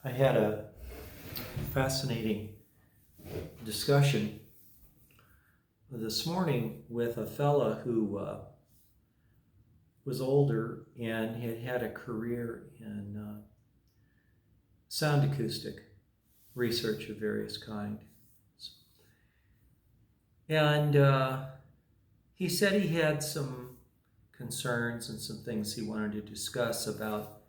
I had a fascinating discussion this morning with a fella who was older and had had a career in sound acoustic research of various kinds. And he said he had some concerns and some things he wanted to discuss about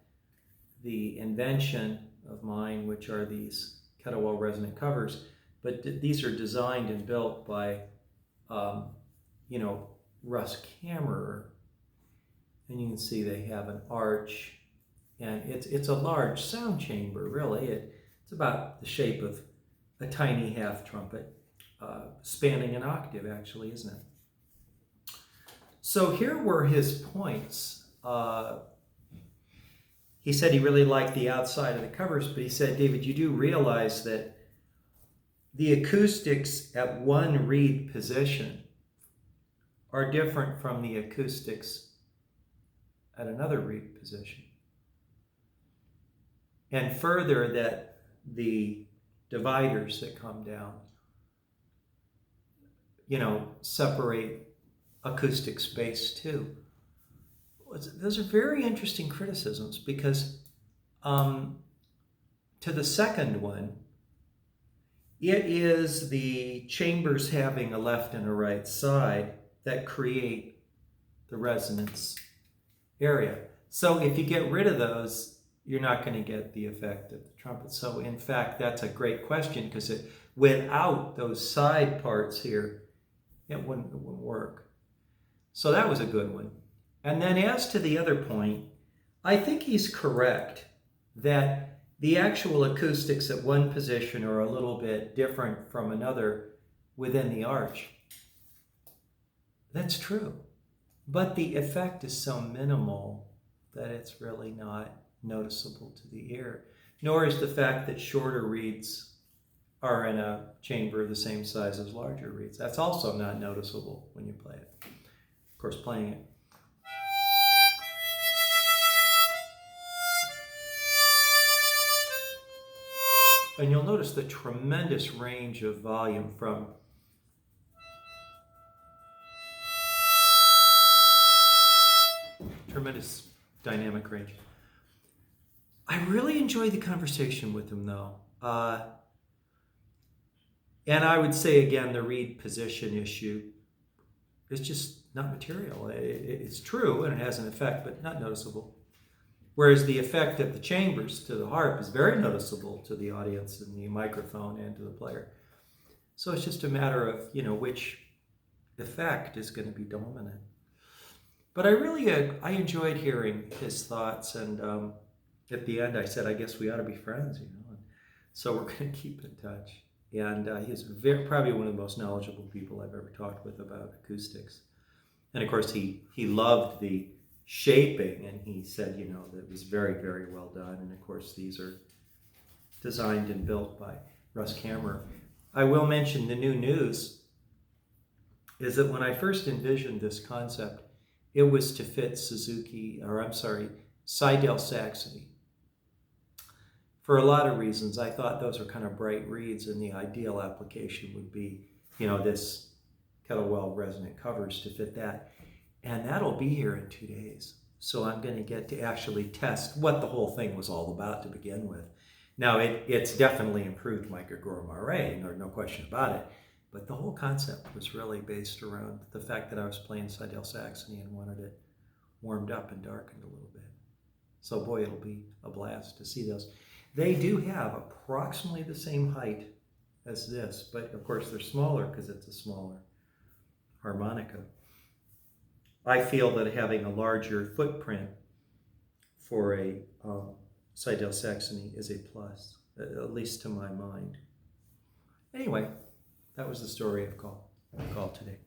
the invention of mine, which are these Kettlewell Resonant covers. But these are designed and built by, Russ Kammerer. And you can see they have an arch, and it's a large sound chamber, really. It's about the shape of a tiny half trumpet, spanning an octave, actually, isn't it? So here were his points. He said he really liked the outside of the covers, but he said, David, you do realize that the acoustics at one reed position are different from the acoustics at another reed position. And further, that the dividers that come down, separate acoustic space too. Those are very interesting criticisms because to the second one, it is the chambers having a left and a right side that create the resonance area. So if you get rid of those, you're not going to get the effect of the trumpet. So in fact, that's a great question because without those side parts here, it wouldn't work. So that was a good one. And then as to the other point, I think he's correct that the actual acoustics at one position are a little bit different from another within the arch. That's true. But the effect is so minimal that it's really not noticeable to the ear. Nor is the fact that shorter reeds are in a chamber the same size as larger reeds. That's also not noticeable when you play it. Of course, playing it. And you'll notice the tremendous range of volume from tremendous dynamic range. I really enjoyed the conversation with him, though. And I would say, again, the reed position issue is just not material. It's true, and it has an effect, but not noticeable. Whereas the effect of the chambers to the harp is very noticeable to the audience and the microphone and to the player. So it's just a matter of, which effect is going to be dominant. But I enjoyed hearing his thoughts, and at the end I said, I guess we ought to be friends, And so we're going to keep in touch. And he's probably one of the most knowledgeable people I've ever talked with about acoustics. And of course, he loved the shaping, and he said, that it was very, very well done. And of course, these are designed and built by Russ Kammerer. I will mention the new news is that when I first envisioned this concept, it was to fit Seidel Saxony. For a lot of reasons, I thought those are kind of bright reeds, and the ideal application would be, this Kettlewell Resonant covers to fit that. And that'll be here in 2 days. So I'm going to get to actually test what the whole thing was all about to begin with. Now, it's definitely improved my Gregor-Mare, no question about it. But the whole concept was really based around the fact that I was playing Seidel Saxony and wanted it warmed up and darkened a little bit. So boy, it'll be a blast to see those. They do have approximately the same height as this, but of course they're smaller because it's a smaller harmonica. I feel that having a larger footprint for a Seidel Saxony is a plus, at least to my mind. Anyway, that was the story of call today.